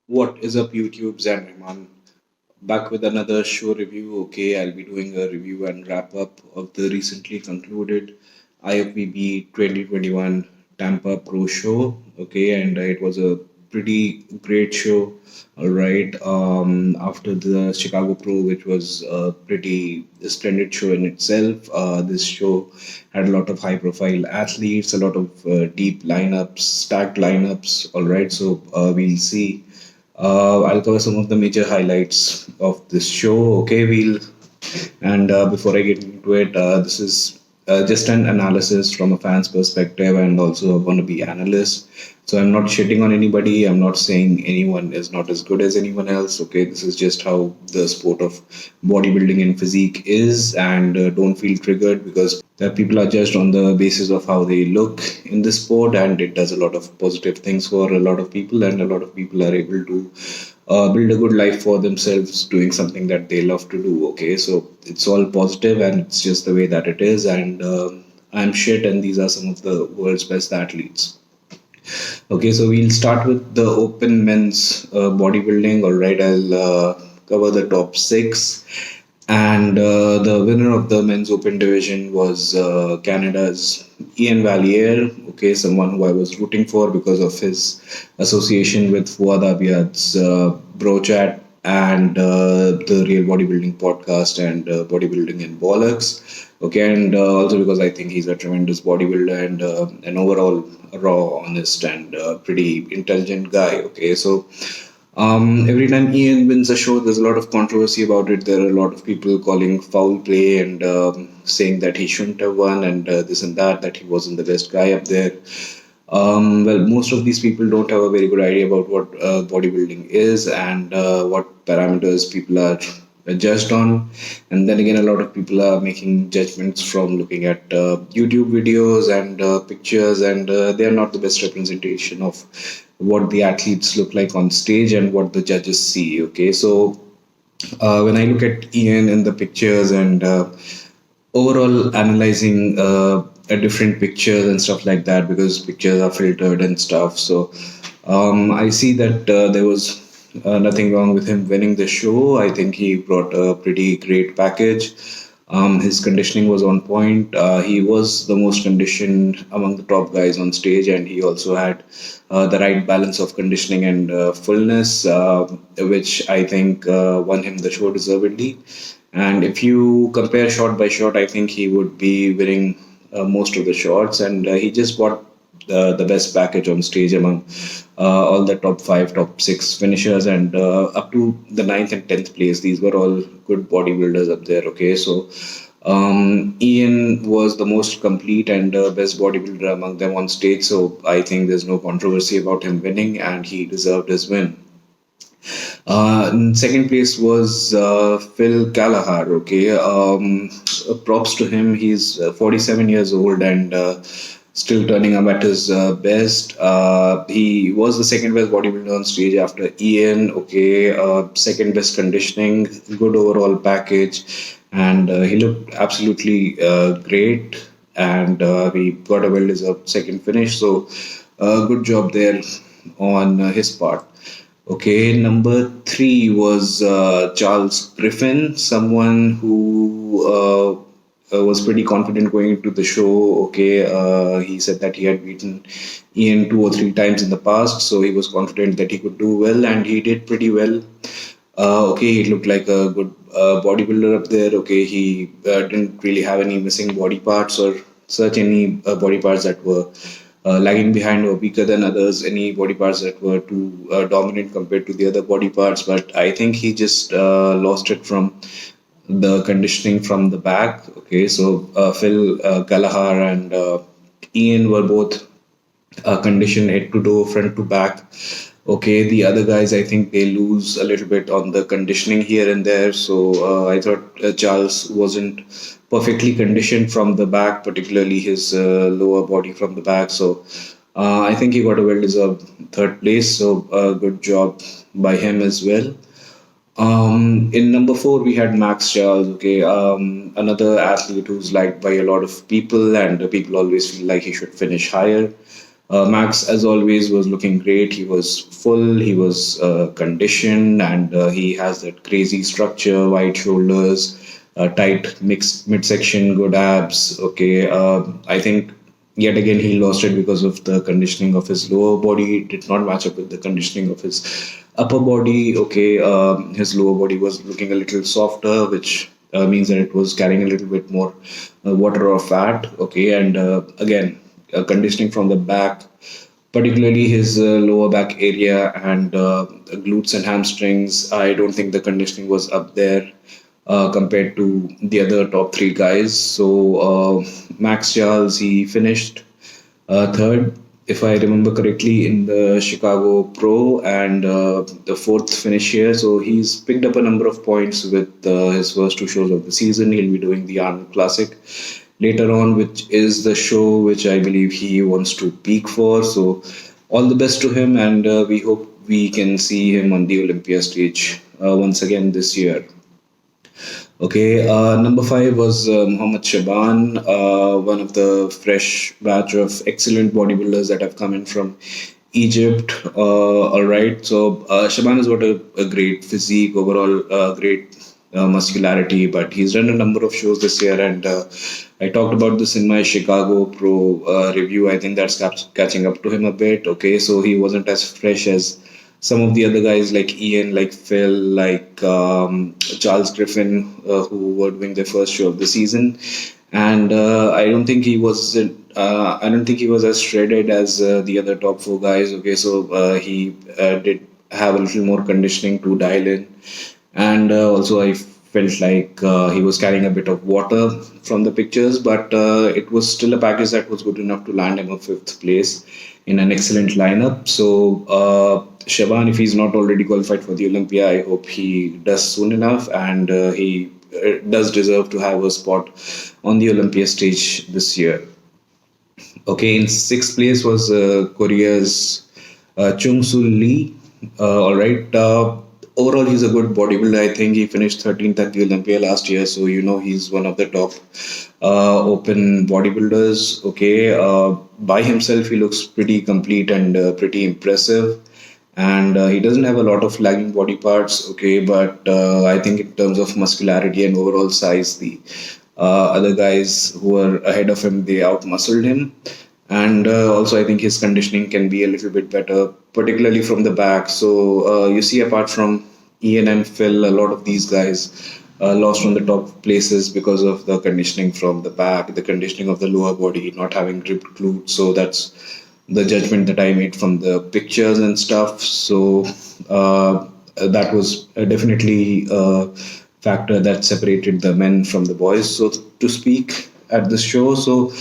What is up, YouTube's and Rahman? Back with another show review. Okay, I'll be doing a review and wrap up of the recently concluded IFBB 2021 Tampa Pro Show. Okay, and it was a pretty great show. All right. After the Chicago Pro, which was a pretty splendid show in itself, this show had a lot of high-profile athletes, a lot of deep lineups, stacked lineups. All right, so we'll see. I'll cover some of the major highlights of this show. Okay, we'll and before I get into it, this is just an analysis from a fan's perspective and also a wannabe analyst. So I'm not shitting on anybody. I'm not saying anyone is not as good as anyone else. Okay, this is just how the sport of bodybuilding and physique is, and don't feel triggered because people are judged on the basis of how they look in this sport, and it does a lot of positive things for a lot of people, and a lot of people are able to build a good life for themselves doing something that they love to do. Okay, so it's all positive and it's just the way that it is. And I'm shit, and these are some of the world's best athletes. Okay, so we'll start with the open men's bodybuilding. All right, I'll cover the top six. And the winner of the men's open division was Canada's Iain Valliere. Okay, someone who I was rooting for because of his association with Fuad Abiad's Bro Chat and the Real Bodybuilding podcast and Bodybuilding and Bollocks. Okay, and also because I think he's a tremendous bodybuilder and an overall raw, honest, and pretty intelligent guy. Okay, so every time Iain wins a show, there's a lot of controversy about it. There are a lot of people calling foul play and saying that he shouldn't have won and this and that he wasn't the best guy up there. Well, most of these people don't have a very good idea about what bodybuilding is and what parameters people are judged on. And then again, a lot of people are making judgments from looking at YouTube videos and pictures, and they are not the best representation of what the athletes look like on stage and what the judges see. Okay, so when I look at Iain in the pictures and overall analyzing different pictures and stuff like that, because pictures are filtered and stuff. So I see that there was nothing wrong with him winning the show. I think he brought a pretty great package. His conditioning was on point. He was the most conditioned among the top guys on stage, and he also had the right balance of conditioning and fullness, which I think won him the show deservedly. And if you compare shot by shot, I think he would be winning most of the shots, and he just got the best package on stage among all the top five, top six finishers, and up to the ninth and 10th place. These were all good bodybuilders up there. Okay, so Iain was the most complete and best bodybuilder among them on stage. So I think there's no controversy about him winning, and he deserved his win. In second place was Phil Gallagher. Okay, props to him. He's 47 years old and still turning up at his best. He was the second best bodybuilder on stage after Iain. Okay, second best conditioning, good overall package, and he looked absolutely great. And he got a well-deserved second finish. So, good job there on his part. Okay, number three was Charles Griffin, someone who was pretty confident going into the show. Okay, he said that he had beaten Iain two or three times in the past, so he was confident that he could do well, and he did pretty well. Okay, he looked like a good bodybuilder up there. Okay, he didn't really have any missing body parts or such any body parts that were lagging behind or weaker than others, any body parts that were too dominant compared to the other body parts. But I think he just lost it from the conditioning from the back. Okay, so Phil Gallagher and Iain were both conditioned head to toe, front to back. Okay, the other guys, I think they lose a little bit on the conditioning here and there. So I thought Charles wasn't perfectly conditioned from the back, particularly his lower body from the back. So I think he got a well-deserved third place. So good job by him as well. In number four, we had Max Charles. Okay, another athlete who's liked by a lot of people, and people always feel like he should finish higher. Max, as always, was looking great. He was full, he was conditioned, and he has that crazy structure, wide shoulders, tight mixed midsection, good abs. Okay, I think yet again he lost it because of the conditioning of his lower body. It did not match up with the conditioning of his upper body. Okay, his lower body was looking a little softer, which means that it was carrying a little bit more water or fat. Okay, and again, conditioning from the back, particularly his lower back area and glutes and hamstrings. I don't think the conditioning was up there compared to the other top three guys. So Max Charles, he finished third, if I remember correctly, in the Chicago Pro and the fourth finish here. So he's picked up a number of points with his first two shows of the season. He'll be doing the Arnold Classic later on, which is the show which I believe he wants to peak for. So all the best to him, and we hope we can see him on the Olympia stage once again this year. Okay, number five was Muhammad Shaban, one of the fresh batch of excellent bodybuilders that have come in from Egypt. All right, so Shaban has got a great physique, overall great muscularity, but he's done a number of shows this year, and I talked about this in my Chicago Pro review. I think that's catching up to him a bit. Okay, so he wasn't as fresh as some of the other guys like Iain, like Phil, like Charles Griffin, who were doing their first show of the season, and I don't think he was. I don't think he was as shredded as the other top four guys. Okay, so he did have a little more conditioning to dial in, and also I felt like he was carrying a bit of water from the pictures, but it was still a package that was good enough to land him a fifth place in an excellent lineup. So Shaban, if he's not already qualified for the Olympia, I hope he does soon enough, and he does deserve to have a spot on the Olympia stage this year. Okay, in sixth place was Korea's Chung Soon Lee. All right. Overall, he's a good bodybuilder. I think he finished 13th at the Olympia last year, so you know he's one of the top open bodybuilders. Okay, by himself, he looks pretty complete and pretty impressive. And he doesn't have a lot of lagging body parts. Okay, but I think in terms of muscularity and overall size, the other guys who were ahead of him, they outmuscled him. And also, I think his conditioning can be a little bit better, particularly from the back. So you see, apart from Iain and Phil, a lot of these guys lost from the top places because of the conditioning from the back, the conditioning of the lower body, not having ripped glutes. So that's the judgment that I made from the pictures and stuff. So that was definitely a factor that separated the men from the boys, so to speak, at the show. So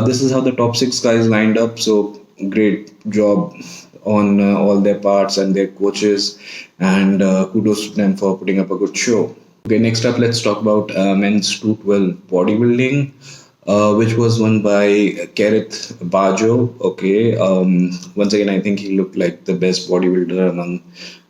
this is how the top six guys lined up. So great job on all their parts and their coaches, and kudos to them for putting up a good show. Okay, next up, let's talk about men's 212 bodybuilding, which was won by Kerrith Bajjo. Okay, once again, I think he looked like the best bodybuilder among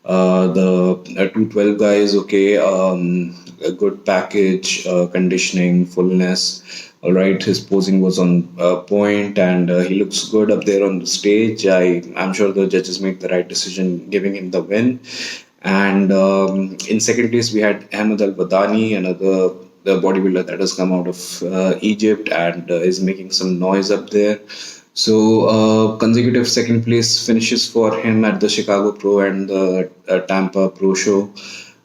the 212 guys. Okay, a good package, conditioning, fullness. All right, his posing was on point, and he looks good up there on the stage. I'm sure the judges made the right decision giving him the win. And in second place, we had Ahmed Al-Badani, another the bodybuilder that has come out of Egypt and is making some noise up there. So consecutive second place finishes for him at the Chicago Pro and the Tampa Pro Show.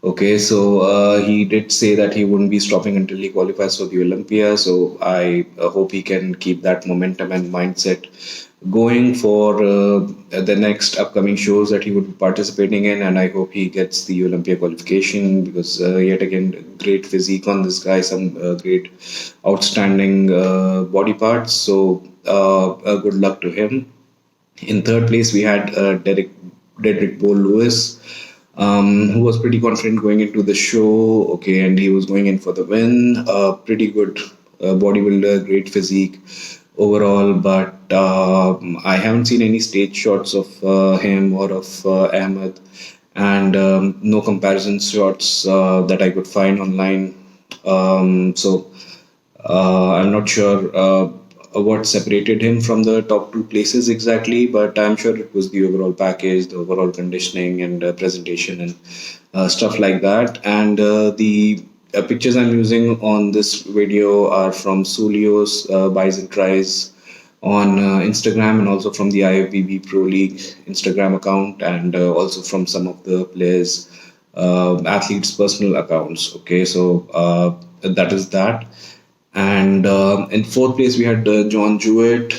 Okay, so he did say that he wouldn't be stopping until he qualifies for the Olympia. So I hope he can keep that momentum and mindset going for the next upcoming shows that he would be participating in. And I hope he gets the Olympia qualification because yet again, great physique on this guy, some great outstanding body parts. So good luck to him. In third place, we had Dedrick Lewis, who was pretty confident going into the show. Okay, and he was going in for the win. Pretty good bodybuilder, great physique overall, but I haven't seen any stage shots of him or of Ahmed, and no comparison shots that I could find online. So I'm not sure what separated him from the top two places exactly, but I'm sure it was the overall package, the overall conditioning and presentation and stuff like that. And the pictures I'm using on this video are from Sulio's Buys and Tries on Instagram, and also from the IFBB Pro League Instagram account, and also from some of the players' athletes' personal accounts. Okay, so that is that. And in fourth place, we had John Jewett,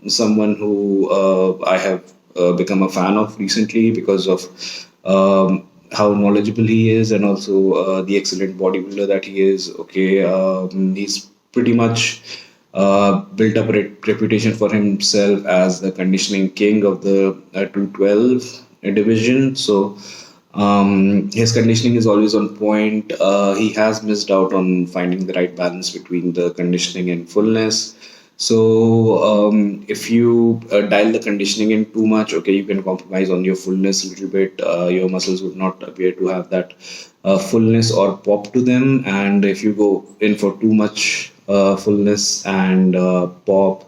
someone who I have become a fan of recently because of how knowledgeable he is, and also the excellent bodybuilder that he is. Okay, he's pretty much built up a reputation for himself as the conditioning king of the 212 division. So his conditioning is always on point. He has missed out on finding the right balance between the conditioning and fullness. So if you dial the conditioning in too much, okay, you can compromise on your fullness a little bit. Your muscles would not appear to have that fullness or pop to them. And if you go in for too much fullness and pop,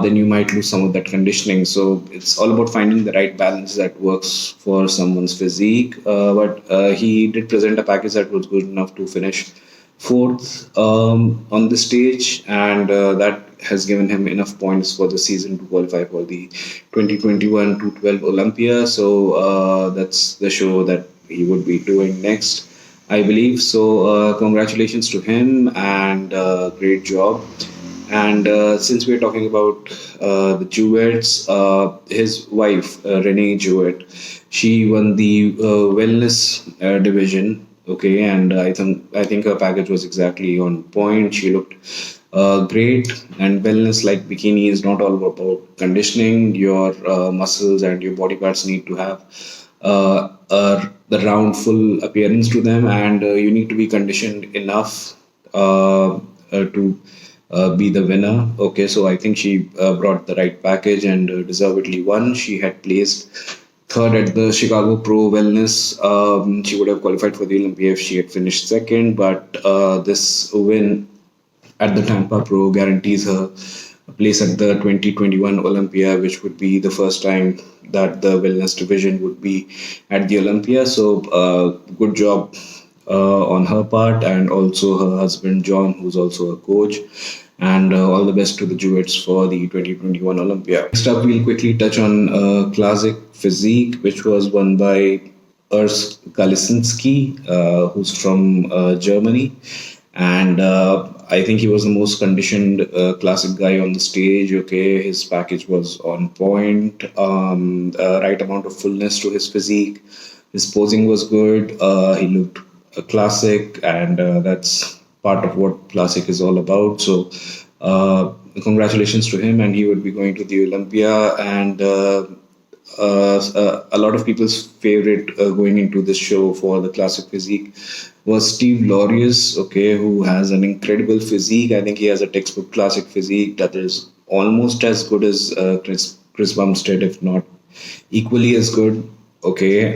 then you might lose some of that conditioning. So it's all about finding the right balance that works for someone's physique. But he did present a package that was good enough to finish fourth on the stage, and that has given him enough points for the season to qualify for the 2021 212 Olympia. So that's the show that he would be doing next, I believe. So congratulations to him, and great job. And since we're talking about the Jewetts, his wife, Renee Jewett, she won the wellness division. Okay, and I think her package was exactly on point. She looked great, and wellness like bikini is not all about conditioning. Your muscles and your body parts need to have the round, full appearance to them, and you need to be conditioned enough to be the winner. Okay, so I think she brought the right package and deservedly won. She had placed third at the Chicago Pro Wellness. She would have qualified for the Olympia if she had finished second, but this win at the Tampa Pro guarantees her a place at the 2021 Olympia, which would be the first time that the wellness division would be at the Olympia. So, good job on her part, and also her husband John, who's also a coach. And all the best to the Jewetts for the 2021 Olympia. Next up, we'll quickly touch on Classic Physique, which was won by Urs Kalisinski, who's from Germany. And I think he was the most conditioned classic guy on the stage. Okay, his package was on point, right amount of fullness to his physique. His posing was good. He looked classic, and that's part of what classic is all about. So congratulations to him, and he would be going to the Olympia. And a lot of people's favorite going into this show for the classic physique was Steve Laurius, okay, who has an incredible physique. I think he has a textbook classic physique that is almost as good as Chris Bumstead, if not equally as good. Okay,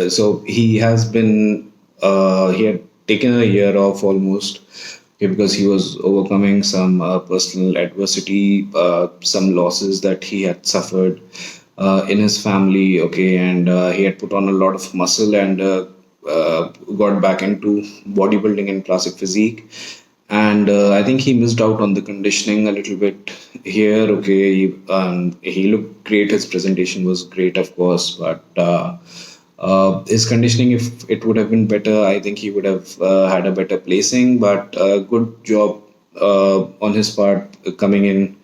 so he has been he had taken a year off almost, okay, because he was overcoming some personal adversity, some losses that he had suffered in his family, okay, and he had put on a lot of muscle, and got back into bodybuilding and classic physique. And I think he missed out on the conditioning a little bit here. Okay, he looked great. His presentation was great, of course, but his conditioning, if it would have been better, I think he would have had a better placing. But good job on his part coming in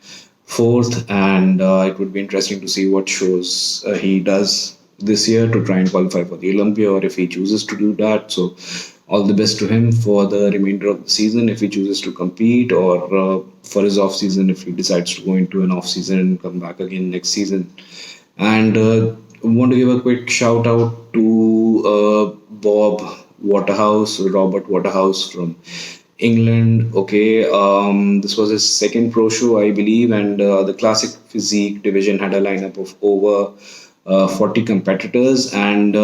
fourth, and it would be interesting to see what shows he does this year to try and qualify for the Olympia, or if he chooses to do that. So all the best to him for the remainder of the season if he chooses to compete, or for his off season if he decides to go into an off season and come back again next season. And want to give a quick shout out to Robert Waterhouse from England. Okay, this was his second pro show, I believe, and the classic physique division had a lineup of over 40 competitors, and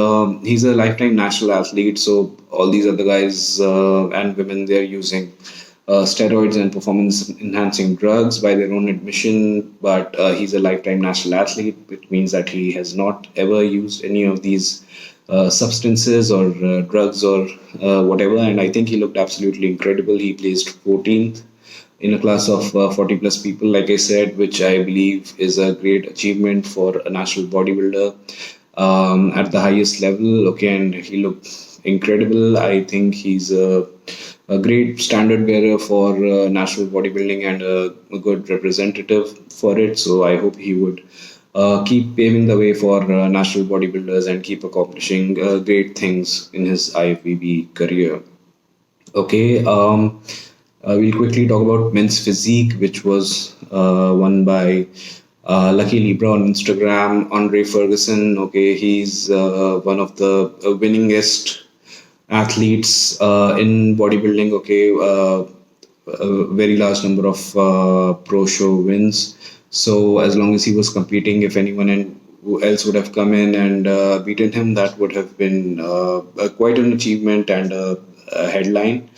he's a lifetime national athlete. So all these other guys and women, they're using steroids and performance enhancing drugs by their own admission, but he's a lifetime national athlete, which means that he has not ever used any of these substances or drugs or whatever. And I think he looked absolutely incredible. He placed 14th in a class of 40 plus people, like I said, which I believe is a great achievement for a national bodybuilder at the highest level. Okay, and he looked incredible. I think he's a great standard bearer for national bodybuilding and a good representative for it. So I hope he would keep paving the way for national bodybuilders and keep accomplishing great things in his IFBB career. Okay, we'll quickly talk about men's physique, which was won by Lucky Libra on Instagram. Andre Ferguson, okay, he's one of the winningest athletes in bodybuilding. Okay, a very large number of pro show wins. So as long as he was competing, if anyone who else would have come in and beaten him, that would have been quite an achievement and a headline.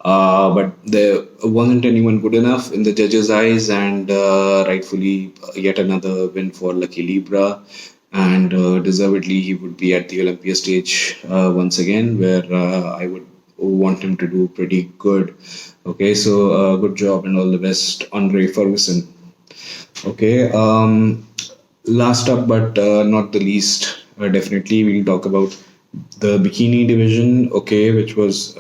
But there wasn't anyone good enough in the judges' eyes, and rightfully yet another win for Lucky Libra. And deservedly, he would be at the Olympia stage once again, where I would want him to do pretty good. Okay, so good job and all the best, Andre Ferguson. Okay, last up but not the least, definitely we'll talk about the Bikini Division, okay, which was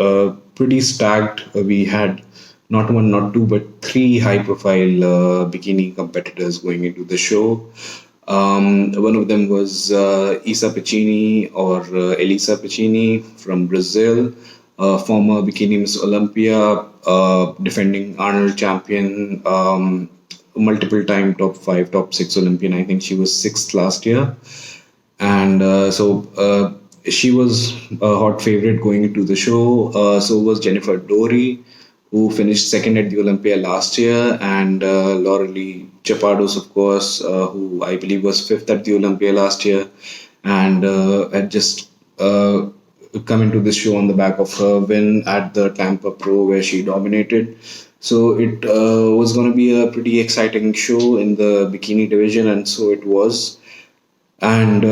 pretty stacked. We had not one, not two, but three high-profile bikini competitors going into the show. One of them was Isa Pecini or Elisa Pecini from Brazil, former Bikini Miss Olympia, defending Arnold champion, multiple time top 5, top 6 Olympian. I think she was 6th last year. And she was a hot favorite going into the show. So was Jennifer Dory, who finished 2nd at the Olympia last year, and Laurius Chapardos, of course, who I believe was 5th at the Olympia last year, and had just come into this show on the back of her win at the Tampa Pro, where she dominated. So it was going to be a pretty exciting show in the Bikini Division, and so it was. And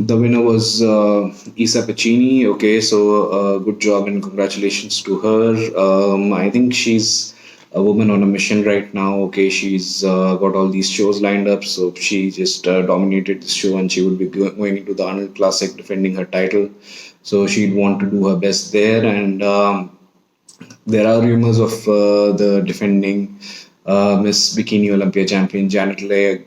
the winner was Isa Pecini. Okay, so good job and congratulations to her. I think she's a woman on a mission right now. Okay, she's got all these shows lined up, so she just dominated the show, and she will be going into the Arnold Classic defending her title. So she'd want to do her best there, and there are rumors of the defending Miss Bikini Olympia champion Janet Leigh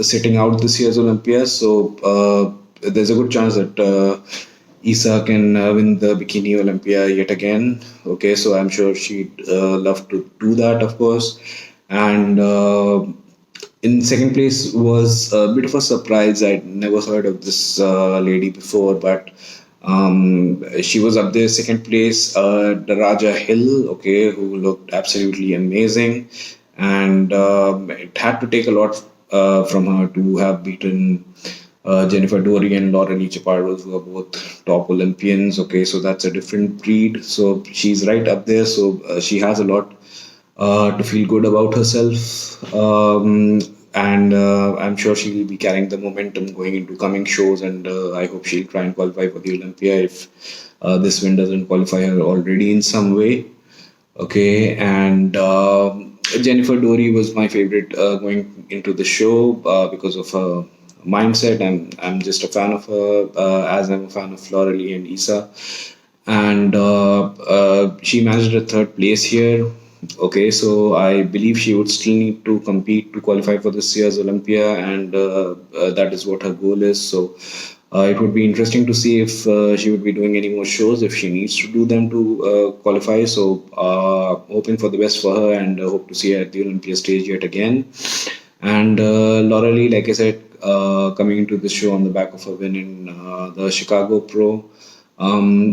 sitting out this year's Olympia. So there's a good chance that Isa can win the Bikini Olympia yet again. Okay, so I'm sure she'd love to do that, of course. And in second place was a bit of a surprise. I'd never heard of this lady before, but she was up there, second place, Daraja Hill, okay, who looked absolutely amazing. And it had to take a lot from her to have beaten Jennifer Dory and Laurius Chapardos, who are both top Olympians. Okay, so that's a different breed. So she's right up there. So she has a lot to feel good about herself. And I'm sure she will be carrying the momentum going into coming shows. And I hope she'll try and qualify for the Olympia if this win doesn't qualify her already in some way. Okay, and Jennifer Dory was my favorite going into the show because of her mindset. I'm just a fan of her, as I'm a fan of Laurius and Isa. And she managed a third place here. Okay, so I believe she would still need to compete to qualify for this year's Olympia, and that is what her goal is. So it would be interesting to see if she would be doing any more shows, if she needs to do them to qualify. So hoping for the best for her, and hope to see her at the Olympia stage yet again. And Laurius, like I said, coming into the show on the back of a win in the Chicago Pro.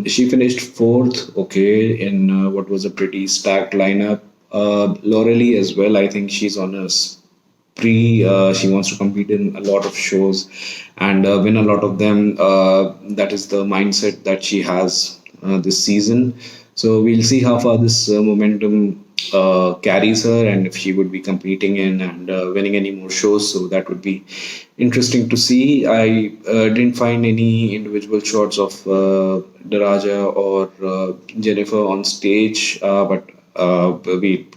She finished 4th, okay, in what was a pretty stacked lineup. Laurius as well, I think she's on a spree. She wants to compete in a lot of shows and win a lot of them. That is the mindset that she has this season. So we'll see how far this momentum carries her, and if she would be competing in and winning any more shows. So that would be interesting to see. I didn't find any individual shots of Daraja or Jennifer on stage, but we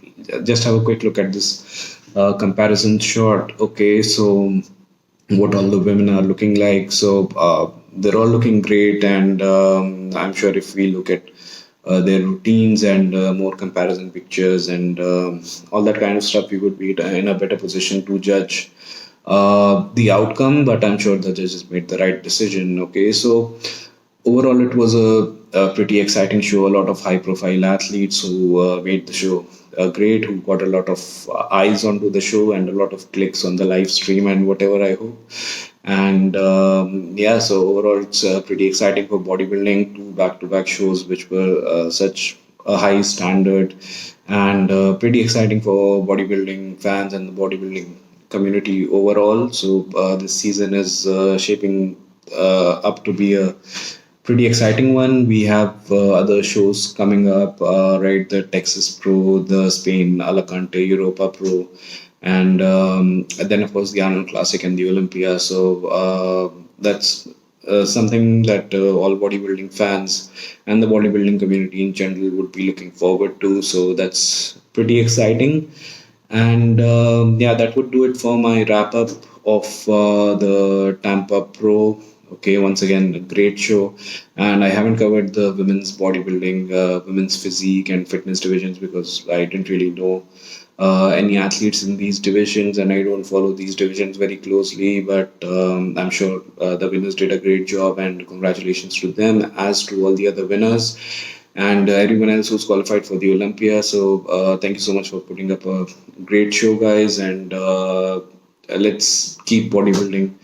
just have a quick look at this comparison shot. Okay, so what all the women are looking like. So they're all looking great, and I'm sure if we look at their routines and more comparison pictures and all that kind of stuff, we would be in a better position to judge the outcome. But I'm sure the judges made the right decision. Okay, so overall, it was a pretty exciting show. A lot of high profile athletes who made the show great, who got a lot of eyes onto the show and a lot of clicks on the live stream and whatever, I hope. And yeah, so overall, it's pretty exciting for bodybuilding. Two back to back shows, which were such a high standard, and pretty exciting for bodybuilding fans and the bodybuilding community overall. So this season is shaping up to be a pretty exciting one. We have other shows coming up, right? The Texas Pro, the Spain Alicante Europa Pro, and then of course the Arnold Classic and the Olympia. So that's something that all bodybuilding fans and the bodybuilding community in general would be looking forward to. So that's pretty exciting. And yeah, that would do it for my wrap up of the Tampa Pro. Okay, once again, a great show. And I haven't covered the women's bodybuilding, women's physique and fitness divisions because I didn't really know any athletes in these divisions, and I don't follow these divisions very closely. But I'm sure the winners did a great job, and congratulations to them, as to all the other winners and everyone else who's qualified for the Olympia. So thank you so much for putting up a great show, guys, and let's keep bodybuilding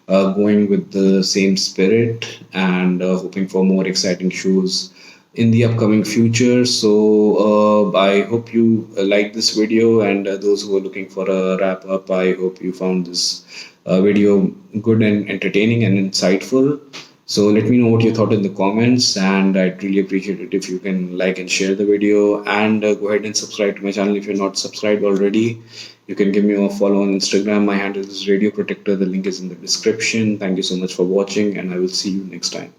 going with the same spirit and hoping for more exciting shows in the upcoming future. So I hope you like this video, and those who are looking for a wrap up, I hope you found this video good and entertaining and insightful. So let me know what you thought in the comments, and I'd really appreciate it if you can like and share the video, and go ahead and subscribe to my channel if you're not subscribed already. You can give me a follow on Instagram. My handle is Radio Protector. The link is in the description. Thank you so much for watching, and I will see you next time.